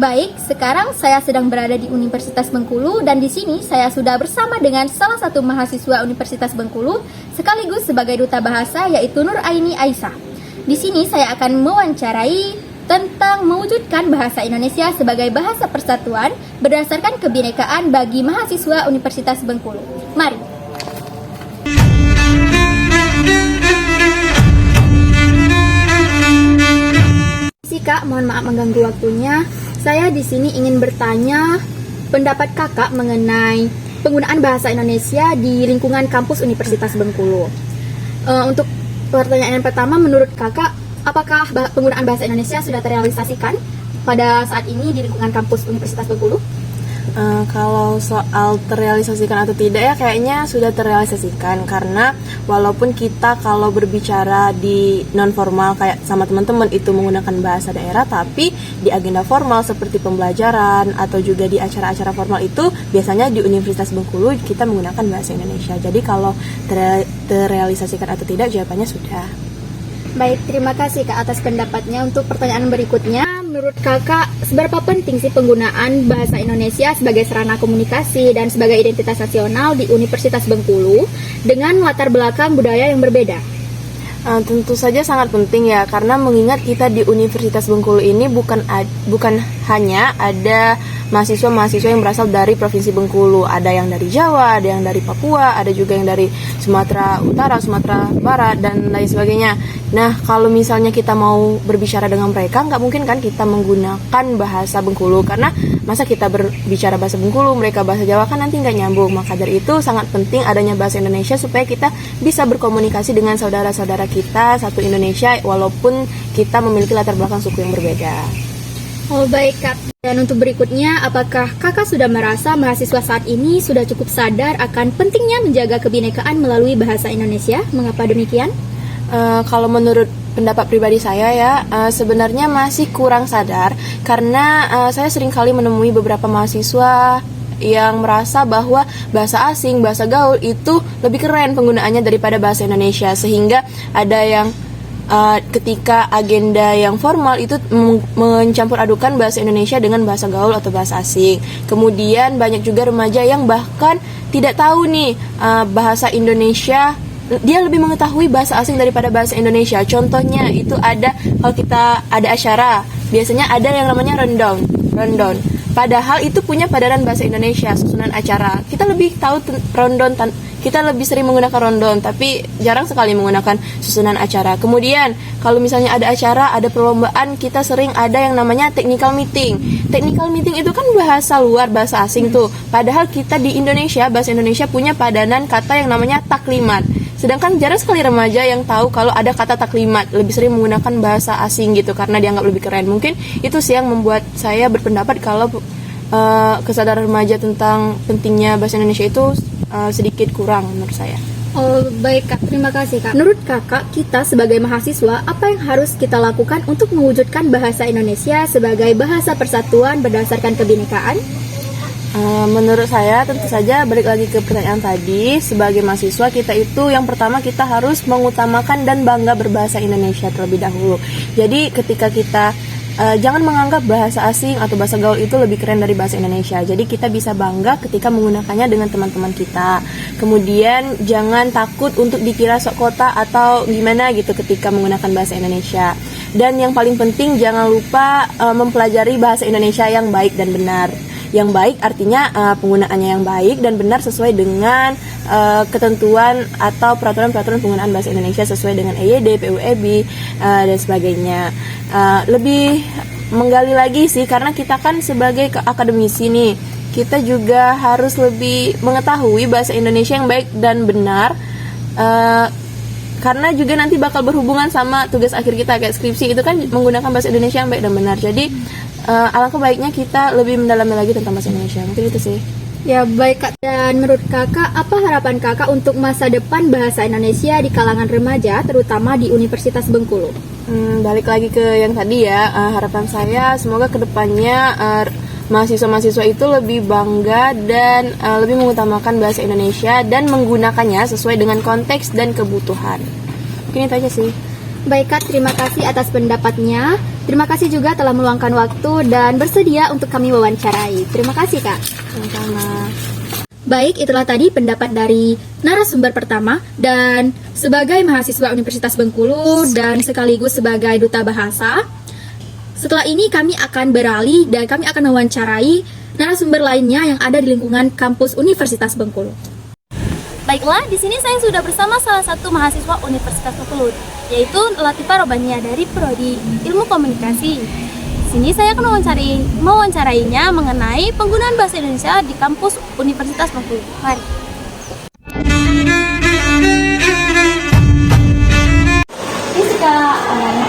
Baik, sekarang saya sedang berada di Universitas Bengkulu dan di sini saya sudah bersama dengan salah satu mahasiswa Universitas Bengkulu sekaligus sebagai duta bahasa yaitu Nur Aini Aisyah. Di sini saya akan mewawancarai tentang mewujudkan bahasa Indonesia sebagai bahasa persatuan berdasarkan kebinekaan bagi mahasiswa Universitas Bengkulu. Mari. Kak, mohon maaf mengganggu waktunya. Saya di sini ingin bertanya pendapat Kakak mengenai penggunaan bahasa Indonesia di lingkungan kampus Universitas Bengkulu. Untuk pertanyaan yang pertama, menurut Kakak, apakah penggunaan bahasa Indonesia sudah terrealisasikan pada saat ini di lingkungan kampus Universitas Bengkulu? Kalau soal terrealisasikan atau tidak ya kayaknya sudah terrealisasikan, karena walaupun kita kalau berbicara di non formal kayak sama teman-teman itu menggunakan bahasa daerah, tapi di agenda formal seperti pembelajaran atau juga di acara-acara formal itu biasanya di Universitas Bengkulu kita menggunakan bahasa Indonesia. Jadi kalau terrealisasikan atau tidak, jawabannya sudah. Baik, terima kasih Kak atas pendapatnya. Untuk pertanyaan berikutnya, menurut Kakak, seberapa penting sih penggunaan bahasa Indonesia sebagai sarana komunikasi dan sebagai identitas nasional di Universitas Bengkulu dengan latar belakang budaya yang berbeda? Tentu saja sangat penting ya, karena mengingat kita di Universitas Bengkulu ini bukan hanya ada mahasiswa-mahasiswa yang berasal dari Provinsi Bengkulu. Ada yang dari Jawa, ada yang dari Papua, ada juga yang dari Sumatera Utara, Sumatera Barat, dan lain sebagainya. Nah, kalau misalnya kita mau berbicara dengan mereka, nggak mungkin kan kita menggunakan bahasa Bengkulu, karena masa kita berbicara bahasa Bengkulu, mereka bahasa Jawa, kan nanti nggak nyambung. Maka dari itu sangat penting adanya bahasa Indonesia supaya kita bisa berkomunikasi dengan saudara-saudara kita satu Indonesia, walaupun kita memiliki latar belakang suku yang berbeda. Oh baik Kak, dan untuk berikutnya, apakah Kakak sudah merasa mahasiswa saat ini sudah cukup sadar akan pentingnya menjaga kebinekaan melalui bahasa Indonesia? Mengapa demikian? Kalau menurut pendapat pribadi saya ya, sebenarnya masih kurang sadar, karena saya sering kali menemui beberapa mahasiswa yang merasa bahwa bahasa asing, bahasa gaul itu lebih keren penggunaannya daripada bahasa Indonesia, sehingga ada yang ketika agenda yang formal itu mencampur adukan bahasa Indonesia dengan bahasa gaul atau bahasa asing. Kemudian banyak juga remaja yang bahkan tidak tahu nih bahasa Indonesia, dia lebih mengetahui bahasa asing daripada bahasa Indonesia. Contohnya itu ada, kalau kita ada acara, biasanya ada yang namanya rundown. Padahal itu punya padanan bahasa Indonesia, susunan acara. Kita lebih tahu rundown, kita lebih sering menggunakan rundown, tapi jarang sekali menggunakan susunan acara. Kemudian kalau misalnya ada acara, ada perlombaan, kita sering ada yang namanya technical meeting. Technical meeting itu kan bahasa luar, bahasa asing tuh. Padahal kita di Indonesia, bahasa Indonesia punya padanan kata yang namanya taklimat. Sedangkan jarang sekali remaja yang tahu kalau ada kata taklimat, lebih sering menggunakan bahasa asing gitu karena dianggap lebih keren. Mungkin itu sih yang membuat saya berpendapat kalau kesadaran remaja tentang pentingnya bahasa Indonesia itu sedikit kurang menurut saya. Oh baik Kak, terima kasih Kak. Menurut Kakak, kita sebagai mahasiswa, apa yang harus kita lakukan untuk mewujudkan bahasa Indonesia sebagai bahasa persatuan berdasarkan kebinekaan? Menurut saya tentu saja balik lagi ke pertanyaan tadi, sebagai mahasiswa kita itu yang pertama kita harus mengutamakan dan bangga berbahasa Indonesia terlebih dahulu. Jadi ketika kita jangan menganggap bahasa asing atau bahasa gaul itu lebih keren dari bahasa Indonesia. Jadi kita bisa bangga ketika menggunakannya dengan teman-teman kita. Kemudian jangan takut untuk dikira sok kota atau gimana gitu ketika menggunakan bahasa Indonesia. Dan yang paling penting jangan lupa mempelajari bahasa Indonesia yang baik dan benar. Yang baik artinya penggunaannya yang baik dan benar sesuai dengan ketentuan atau peraturan-peraturan penggunaan bahasa Indonesia sesuai dengan EYD, PUEB, dan sebagainya. Lebih menggali lagi sih, karena kita kan sebagai akademisi nih, kita juga harus lebih mengetahui bahasa Indonesia yang baik dan benar, karena juga nanti bakal berhubungan sama tugas akhir kita kayak skripsi, itu kan menggunakan bahasa Indonesia yang baik dan benar. Jadi alangkah baiknya kita lebih mendalami lagi tentang bahasa Indonesia. Mungkin itu sih. Ya baik Kak, dan menurut Kakak, apa harapan Kakak untuk masa depan bahasa Indonesia di kalangan remaja, terutama di Universitas Bengkulu? Balik lagi ke yang tadi ya, harapan saya semoga kedepannya mahasiswa-mahasiswa itu lebih bangga dan lebih mengutamakan bahasa Indonesia dan menggunakannya sesuai dengan konteks dan kebutuhan. Mungkin itu aja sih. Baik Kak, terima kasih atas pendapatnya. Terima kasih juga telah meluangkan waktu dan bersedia untuk kami wawancarai. Terima kasih Kak. Sama-sama. Baik, itulah tadi pendapat dari narasumber pertama. Dan sebagai mahasiswa Universitas Bengkulu dan sekaligus sebagai duta bahasa, setelah ini kami akan beralih dan kami akan mewawancarai narasumber lainnya yang ada di lingkungan kampus Universitas Bengkulu. Baiklah, di sini saya sudah bersama salah satu mahasiswa Universitas Bengkulu, yaitu Latifah Robania dari Prodi Ilmu Komunikasi. Di sini saya akan mewawancarainya mengenai penggunaan bahasa Indonesia di kampus Universitas Bengkulu. Mari. Jika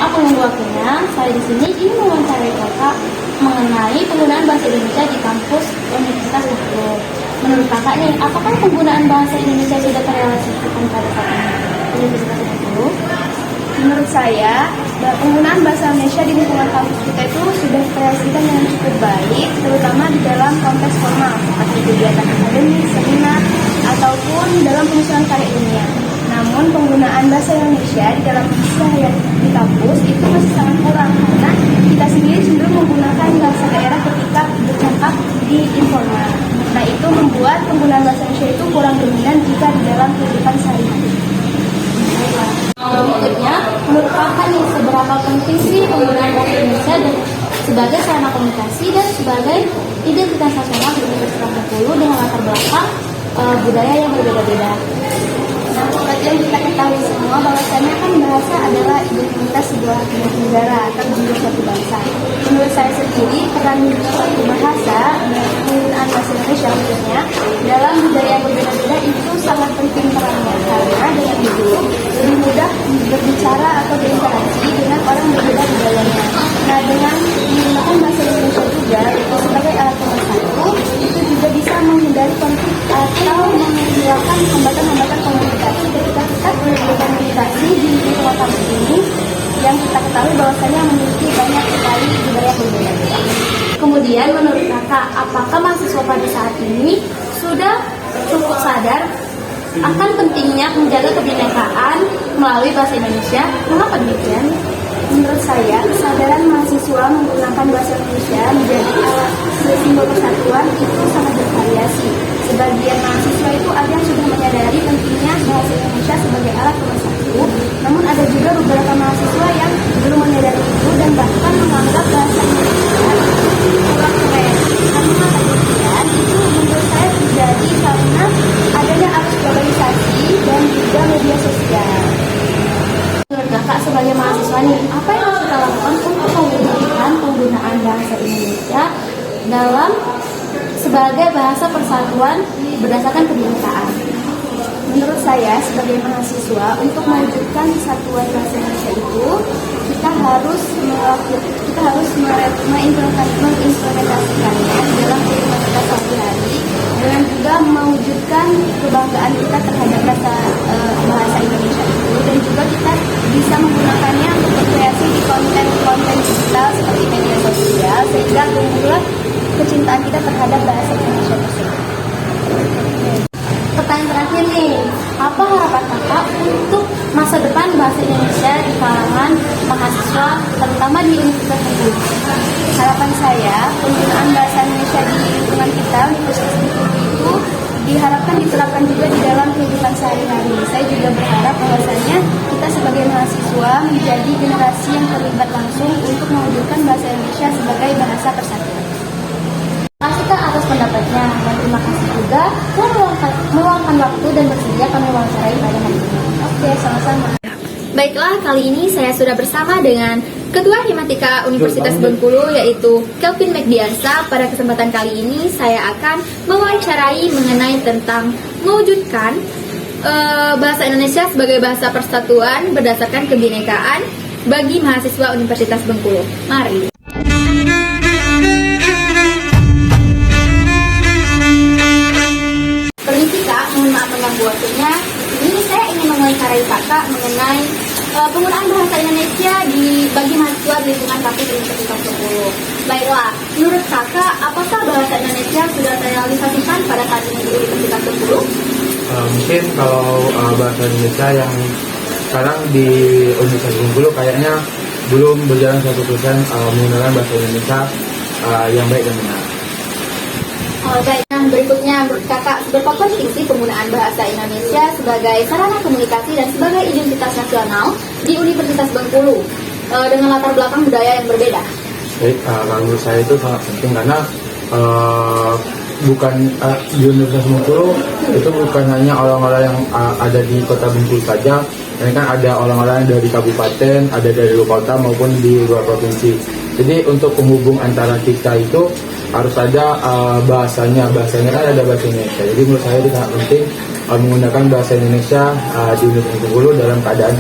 aku menunggu waktunya, saya di sini ingin mewawancarai kakak mengenai penggunaan bahasa Indonesia di kampus Universitas Bengkulu. Menurut kakak nih, apakah penggunaan bahasa Indonesia sudah terrealisasikan pada saat ini Universitas Bengkulu? Menurut saya, penggunaan bahasa Indonesia di lingkungan kampus kita itu sudah terrealisasikan dengan cukup baik, terutama di dalam konteks formal, seperti kegiatan akademis, seminar, ataupun dalam penyusunan karya ilmiah. Namun, penggunaan bahasa Indonesia di dalam keseharian di kampus itu masih sangat kurang, karena kita sendiri cenderung menggunakan bahasa daerah ketika bercakap di informal. Nah, itu membuat penggunaan bahasa Indonesia itu kurang dominan jika di dalam kehidupan sehari-hari. Berikutnya, menurut kakak nih, seberapa penting sih penggunaan bahasa Indonesia dan sebagai sarana komunikasi dan sebagai identitas nasional di Universitas Bengkulu dengan latar belakang budaya yang berbeda-beda? Nah, seperti yang kita ketahui semua, bahwasanya kan bahasa adalah identitas sebuah negara atau juga suatu bangsa. Menurut saya sendiri, peran suatu bahasa, penggunaan bahasa Indonesia khususnya, dalam budaya yang berbeda-beda itu sangat penting perannya, karena dengan itu lebih mudah berbicara atau berinteraksi dengan orang berbeda budayanya. Nah, dengan menggunakan bahasa Indonesia juga itu sebagai alat pemersatu, itu juga bisa menghindari konflik atau menghilangkan hambatan-hambatan komunikasi ketika kita berkomunikasi di lingkungan kampus ini yang kita ketahui bahwasanya memiliki banyak sekali budaya berbeda. Kemudian menurut kakak, apakah mahasiswa pada saat ini sudah cukup sadar akan pentingnya menjaga kebinekaan melalui bahasa Indonesia? Mengapa demikian? Menurut saya, kesadaran mahasiswa menggunakan bahasa Indonesia menjadi alat simbol persatuan itu sangat bervariasi. Sebagian mahasiswa itu ada yang sudah menyadari pentingnya bahasa Indonesia sebagai alat pemersatu, namun ada juga beberapa mahasiswa yang belum menyadari itu dan bahkan menganggap bahasa Indonesia kurang keren. Karena demikian, itu menurut saya terjadi karena adanya arus globalisasi dan juga media sosial. Menurut kakak sebagai mahasiswa nih, apa yang harus kita lakukan untuk mewujudkan penggunaan bahasa Indonesia dalam sebagai bahasa persatuan berdasarkan kebinekaan? Menurut saya sebagai mahasiswa, untuk mewujudkan kesatuan bahasa Indonesia itu kita harus mengimplementasikannya dalam kehidupan kita sehari-hari dengan juga mewujudkan kebanggaan kita terhadap bahasa Indonesia itu, dan juga kita bisa menggunakannya untuk berkreasi di konten-konten digital seperti media sosial sehingga tumbuhlah kecintaan kita terhadap bahasa Indonesia tersebut. Pertanyaan terakhir nih, apa harapan kakak untuk masa depan bahasa Indonesia di kalangan mahasiswa, terutama di Universitas Bengkulu? Harapan saya, penggunaan bahasa Indonesia di lingkungan kita, Universitas Bengkulu itu diharapkan diterapkan juga di dalam kehidupan sehari-hari. Saya juga berharap bahwasanya kita sebagai mahasiswa menjadi generasi yang terlibat langsung untuk mewujudkan bahasa Indonesia sebagai bahasa persatuan. Terima kasih Kak atas pendapatnya, dan terima kasih juga telah meluangkan waktu dan bersedia kami wawancarai pada hari ini. Oke, sama-sama. Baiklah, kali ini saya sudah bersama dengan Ketua Himatika Universitas Bengkulu, yaitu Kelvin Megdiansa. Pada kesempatan kali ini saya akan mewawancarai mengenai tentang mewujudkan bahasa Indonesia sebagai bahasa persatuan berdasarkan kebinekaan bagi mahasiswa Universitas Bengkulu. Mari. Permisi Kak, mohon maaf mengganggu waktunya. Ini saya ingin mewawancarai Kakak mengenai penggunaan bahasa Indonesia bagi mahasiswa di lingkungan kampus Universitas Bengkulu. Baiklah, menurut Kakak, apakah bahasa Indonesia sudah terrealisasikan pada saat ini di Universitas Bengkulu? Mungkin kalau bahasa Indonesia yang sekarang di Universitas Bengkulu kayaknya belum berjalan 100% menggunakan bahasa Indonesia yang baik dan benar. Baik, nah berikutnya menurut kakak seberapa penting sih penggunaan bahasa Indonesia sebagai sarana komunikasi dan sebagai identitas nasional di Universitas Bengkulu dengan latar belakang budaya yang berbeda? Baik, kalau menurut saya itu sangat penting karena bukan di Universitas Bengkulu itu bukan hanya orang-orang yang ada di kota Bengkulu saja, ini kan ada orang-orang dari kabupaten, ada dari luar kota maupun di luar provinsi. Jadi untuk penghubung antara kita itu harus ada bahasanya kan ada bahasa Indonesia. Jadi menurut saya itu sangat penting menggunakan bahasa Indonesia di Universitas Bengkulu dalam keadaan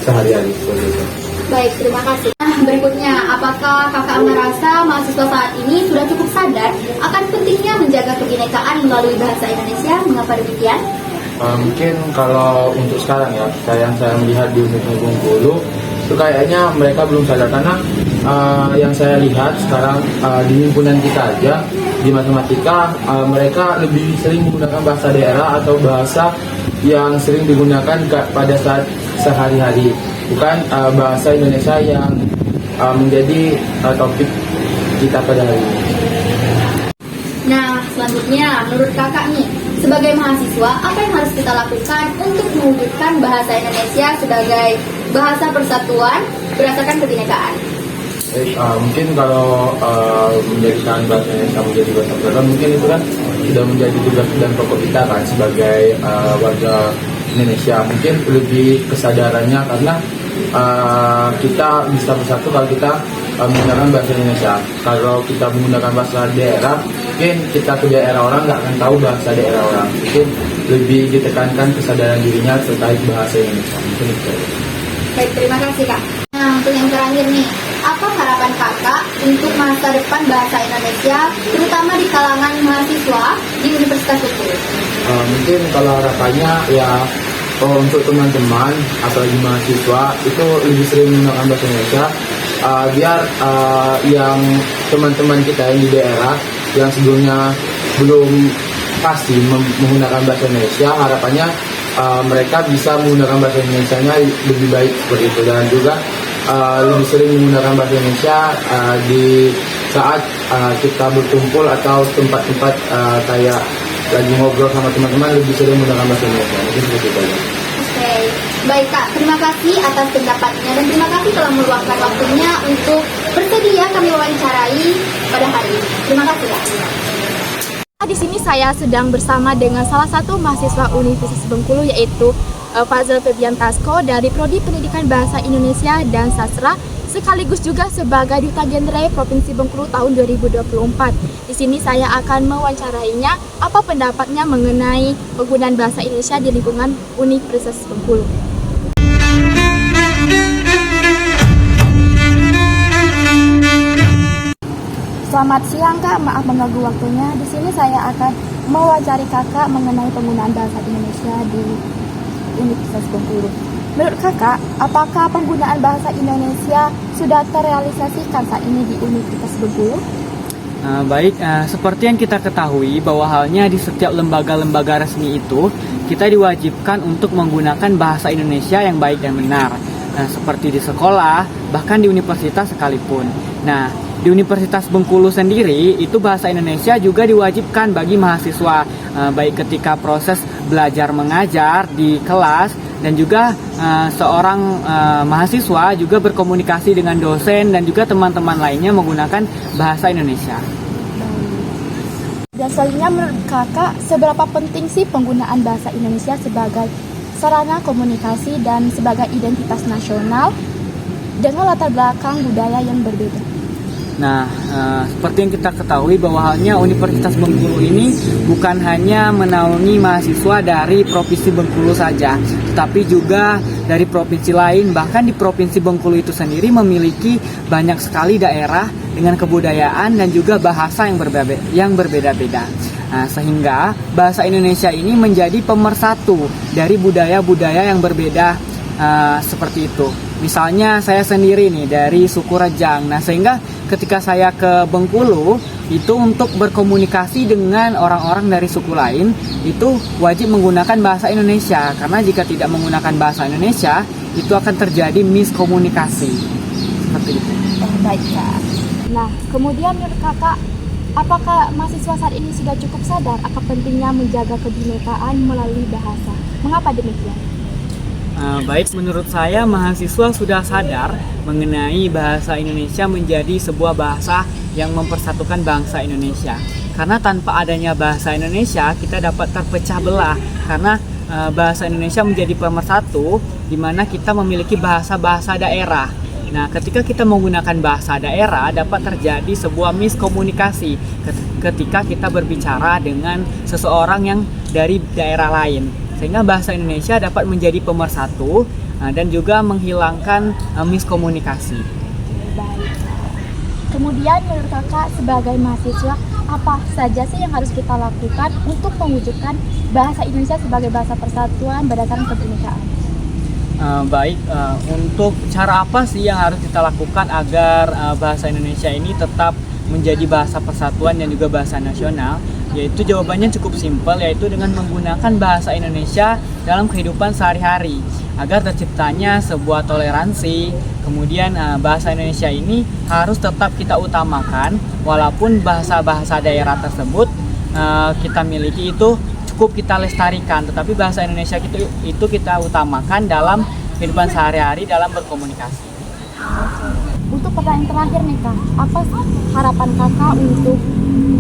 sehari-hari seperti itu. Baik, terima kasih. Nah, berikutnya, apakah kakak merasa mahasiswa saat ini sudah cukup sadar akan pentingnya menjaga kebinekaan melalui bahasa Indonesia? Mengapa demikian? Mungkin kalau untuk sekarang ya, yang saya melihat di Universitas Bengkulu itu kayaknya mereka belum sadar karena yang saya lihat sekarang di himpunan kita aja di matematika mereka lebih sering menggunakan bahasa daerah atau bahasa yang sering digunakan pada saat sehari-hari, bukan bahasa Indonesia yang menjadi topik kita pada hari ini. Nah, selanjutnya, menurut kakak nih, sebagai mahasiswa, apa yang harus kita lakukan untuk mewujudkan bahasa Indonesia sebagai bahasa persatuan berdasarkan kebinekaan? Mungkin kalau menjadikan bahasa Indonesia menjadi bahasa persatuan, mungkin itu kan sudah menjadi tugas dan pokok kita kan sebagai warga Indonesia. Mungkin lebih kesadarannya karena kita bisa bersatu kalau kita menggunakan bahasa Indonesia. Kalau kita menggunakan bahasa daerah, mungkin kita ke daerah orang nggak akan tahu bahasa daerah orang. Mungkin lebih ditekankan kesadaran dirinya terkait bahasa Indonesia. Mungkin itu. Baik, terima kasih kak. Nah, untuk yang terakhir nih, apa harapan kakak untuk masa depan bahasa Indonesia, terutama di kalangan mahasiswa di Universitas Bengkulu? Mungkin kalau harapannya ya untuk teman-teman apalagi mahasiswa itu lebih sering menggunakan bahasa Indonesia biar yang teman-teman kita yang di daerah yang sebelumnya belum pasti menggunakan bahasa Indonesia, harapannya mereka bisa menggunakan bahasa Indonesianya lebih baik seperti itu, dan juga lebih sering menggunakan bahasa Indonesia di saat kita berkumpul atau tempat-tempat kayak lagi ngobrol sama teman-teman, lebih sering menggunakan bahasa Indonesia. Mungkin seperti itu aja. Oke, baik kak, terima kasih atas pendapatnya dan terima kasih telah meluangkan waktunya untuk bersedia kami wawancarai pada hari ini. Terima kasih kak. Di sini saya sedang bersama dengan salah satu mahasiswa Universitas Bengkulu, yaitu Fazil Febian Tasko dari Prodi Pendidikan Bahasa Indonesia dan Sastra, sekaligus juga sebagai Duta Genre Provinsi Bengkulu tahun 2024. Di sini saya akan mewawancarainya apa pendapatnya mengenai penggunaan bahasa Indonesia di lingkungan Universitas Bengkulu. Selamat siang kak, maaf mengganggu waktunya. Di sini saya akan mewawancari kakak mengenai penggunaan bahasa Indonesia di Universitas Bengkulu. Menurut kakak, apakah penggunaan bahasa Indonesia sudah terrealisasikan saat ini di Universitas Bengkulu? Baik, seperti yang kita ketahui bahwa halnya di setiap lembaga-lembaga resmi itu kita diwajibkan untuk menggunakan bahasa Indonesia yang baik dan benar. Seperti di sekolah, bahkan di universitas sekalipun. Nah, di Universitas Bengkulu sendiri itu bahasa Indonesia juga diwajibkan bagi mahasiswa, baik ketika proses belajar mengajar di kelas dan juga seorang mahasiswa juga berkomunikasi dengan dosen dan juga teman-teman lainnya menggunakan bahasa Indonesia. Dan selanjutnya menurut kakak, seberapa penting sih penggunaan bahasa Indonesia sebagai sarana komunikasi dan sebagai identitas nasional dengan latar belakang budaya yang berbeda? Nah, seperti yang kita ketahui bahwa halnya Universitas Bengkulu ini bukan hanya menaungi mahasiswa dari Provinsi Bengkulu saja, tetapi juga dari provinsi lain. Bahkan di Provinsi Bengkulu itu sendiri memiliki banyak sekali daerah dengan kebudayaan dan juga bahasa yang berbeda-beda. Nah, sehingga bahasa Indonesia ini menjadi pemersatu dari budaya-budaya yang berbeda seperti itu. Misalnya saya sendiri nih dari suku Rejang. Nah, sehingga ketika saya ke Bengkulu itu untuk berkomunikasi dengan orang-orang dari suku lain itu wajib menggunakan bahasa Indonesia, karena jika tidak menggunakan bahasa Indonesia itu akan terjadi miskomunikasi. Seperti itu. Baik Kak. Nah, kemudian menurut Kakak, apakah mahasiswa saat ini sudah cukup sadar akan pentingnya menjaga kebinekaan melalui bahasa? Mengapa demikian? Baik, menurut saya mahasiswa sudah sadar mengenai bahasa Indonesia menjadi sebuah bahasa yang mempersatukan bangsa Indonesia. Karena tanpa adanya bahasa Indonesia, kita dapat terpecah belah. Karena bahasa Indonesia menjadi pemersatu, di mana kita memiliki bahasa-bahasa daerah. Nah, ketika kita menggunakan bahasa daerah, dapat terjadi sebuah miskomunikasi ketika kita berbicara dengan seseorang yang dari daerah lain. Sehingga bahasa Indonesia dapat menjadi pemersatu dan juga menghilangkan miskomunikasi. Baik. Kemudian menurut Kakak sebagai mahasiswa, apa saja sih yang harus kita lakukan untuk mewujudkan bahasa Indonesia sebagai bahasa persatuan berdasarkan kebinekaan? Baik, untuk cara apa sih yang harus kita lakukan agar bahasa Indonesia ini tetap menjadi bahasa persatuan dan juga bahasa nasional? Yaitu jawabannya cukup simpel, yaitu dengan menggunakan bahasa Indonesia dalam kehidupan sehari-hari agar terciptanya sebuah toleransi. Kemudian bahasa Indonesia ini harus tetap kita utamakan walaupun bahasa-bahasa daerah tersebut kita miliki itu cukup kita lestarikan, tetapi bahasa Indonesia itu kita utamakan dalam kehidupan sehari-hari dalam berkomunikasi. Untuk pertanyaan terakhir nih Kak, apa harapan Kakak untuk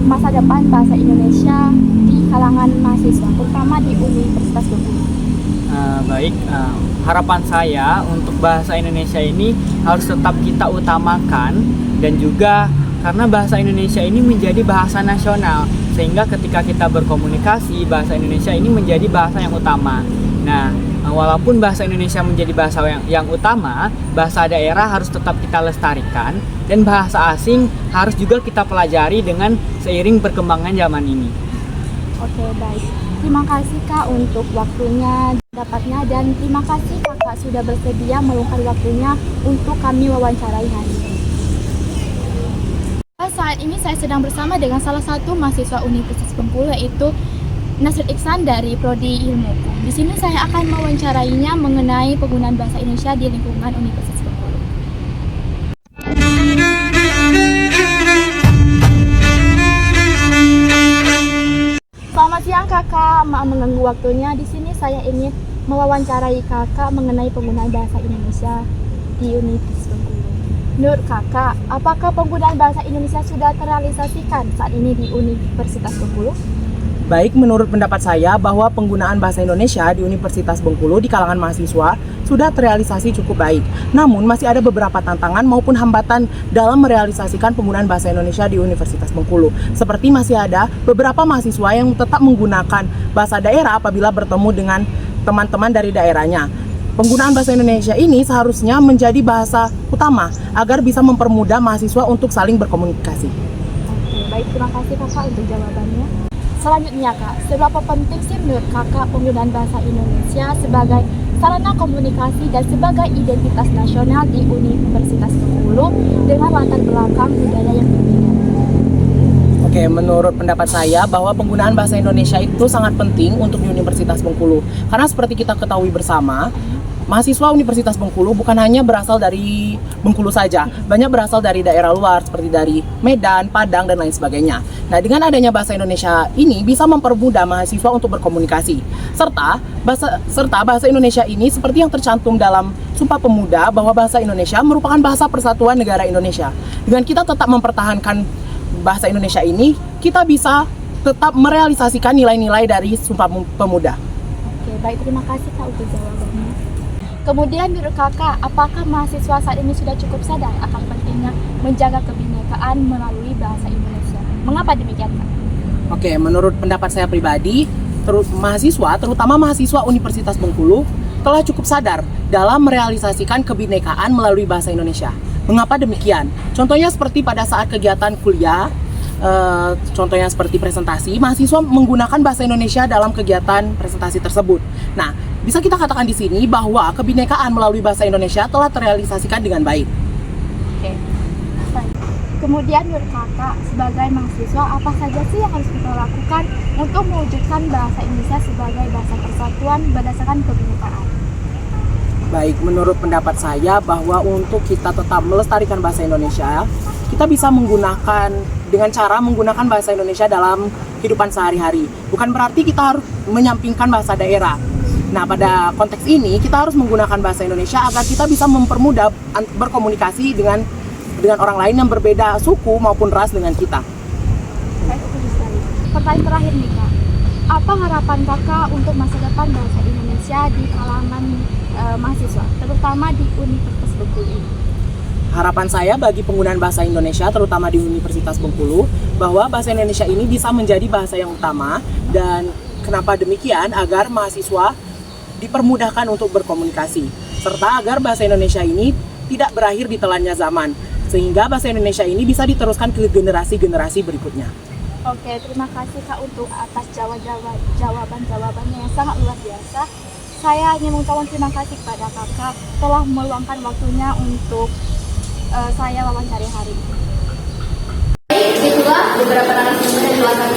masa depan bahasa Indonesia di kalangan mahasiswa, terutama di Universitas Bengkulu? Baik, harapan saya untuk bahasa Indonesia ini harus tetap kita utamakan, dan juga karena bahasa Indonesia ini menjadi bahasa nasional, sehingga ketika kita berkomunikasi, bahasa Indonesia ini menjadi bahasa yang utama. Nah, walaupun bahasa Indonesia menjadi bahasa yang utama, bahasa daerah harus tetap kita lestarikan, dan bahasa asing harus juga kita pelajari dengan seiring perkembangan zaman ini. Oke, baik. Terima kasih Kak untuk waktunya, dapatnya, dan terima kasih Kakak sudah bersedia meluangkan waktunya untuk kami wawancarai hari ini. Saat ini saya sedang bersama dengan salah satu mahasiswa Universitas Bengkulu, yaitu Nasrid Iksan dari Prodi Ilmu Hukum. Di sini saya akan mewawancarainya mengenai penggunaan bahasa Indonesia di lingkungan Universitas Bengkulu. Selamat siang Kakak, maaf mengganggu waktunya. Di sini saya ingin mewawancarai Kakak mengenai penggunaan bahasa Indonesia di Universitas Bengkulu. Menurut Kakak, apakah penggunaan bahasa Indonesia sudah terrealisasikan saat ini di Universitas Bengkulu? Baik, menurut pendapat saya bahwa penggunaan bahasa Indonesia di Universitas Bengkulu di kalangan mahasiswa sudah terrealisasi cukup baik. Namun masih ada beberapa tantangan maupun hambatan dalam merealisasikan penggunaan bahasa Indonesia di Universitas Bengkulu. Seperti masih ada beberapa mahasiswa yang tetap menggunakan bahasa daerah apabila bertemu dengan teman-teman dari daerahnya. Penggunaan bahasa Indonesia ini seharusnya menjadi bahasa utama agar bisa mempermudah mahasiswa untuk saling berkomunikasi. Oke, baik, terima kasih Kakak untuk jawabannya. Selanjutnya Kak, seberapa penting sih menurut Kakak penggunaan bahasa Indonesia sebagai sarana komunikasi dan sebagai identitas nasional di Universitas Bengkulu dengan latar belakang budaya yang berbeda? Oke, menurut pendapat saya bahwa penggunaan bahasa Indonesia itu sangat penting untuk Universitas Bengkulu. Karena seperti kita ketahui bersama, mahasiswa Universitas Bengkulu bukan hanya berasal dari Bengkulu saja, banyak berasal dari daerah luar seperti dari Medan, Padang, dan lain sebagainya. Nah, dengan adanya bahasa Indonesia ini bisa mempermudah mahasiswa untuk berkomunikasi. Serta bahasa Indonesia ini seperti yang tercantum dalam Sumpah Pemuda bahwa bahasa Indonesia merupakan bahasa persatuan negara Indonesia. Dengan kita tetap mempertahankan bahasa Indonesia ini, kita bisa tetap merealisasikan nilai-nilai dari Sumpah Pemuda. Oke, baik, terima kasih Kak untuk jawabannya. Kemudian menurut Kakak, apakah mahasiswa saat ini sudah cukup sadar akan pentingnya menjaga kebinekaan melalui bahasa Indonesia? Mengapa demikian Kak? Oke, menurut pendapat saya pribadi, terutama mahasiswa Universitas Bengkulu telah cukup sadar dalam merealisasikan kebinekaan melalui bahasa Indonesia. Mengapa demikian? Contohnya seperti pada saat kegiatan kuliah, contohnya seperti presentasi, mahasiswa menggunakan bahasa Indonesia dalam kegiatan presentasi tersebut. Nah, bisa kita katakan di sini bahwa kebinekaan melalui bahasa Indonesia telah terrealisasikan dengan baik. Oke, baik. Kemudian menurut Kakak, sebagai mahasiswa, apa saja sih yang harus kita lakukan untuk mewujudkan bahasa Indonesia sebagai bahasa persatuan berdasarkan kebinekaan? Baik, menurut pendapat saya bahwa untuk kita tetap melestarikan bahasa Indonesia, kita bisa menggunakan dengan cara menggunakan bahasa Indonesia dalam kehidupan sehari-hari. Bukan berarti kita harus menyampingkan bahasa daerah. Nah, pada konteks ini kita harus menggunakan bahasa Indonesia agar kita bisa mempermudah berkomunikasi dengan orang lain yang berbeda suku maupun ras dengan kita. Saya setuju sekali. Pertanyaan terakhir nih Kak, apa harapan Kakak untuk masa depan bahasa Indonesia di kalangan mahasiswa, terutama di Universitas Bengkulu? Harapan saya bagi penggunaan bahasa Indonesia, terutama di Universitas Bengkulu, bahwa bahasa Indonesia ini bisa menjadi bahasa yang utama. Dan kenapa demikian? Agar mahasiswa dipermudahkan untuk berkomunikasi, serta agar bahasa Indonesia ini tidak berakhir di telannya zaman, sehingga bahasa Indonesia ini bisa diteruskan ke generasi-generasi berikutnya. Oke, terima kasih Kak untuk atas jawaban-jawabannya yang sangat luar biasa. Saya hanya mengucapkan terima kasih kepada Kakak telah meluangkan waktunya untuk saya wawancari hari ini. Baik, itulah beberapa narasumber yang telah kami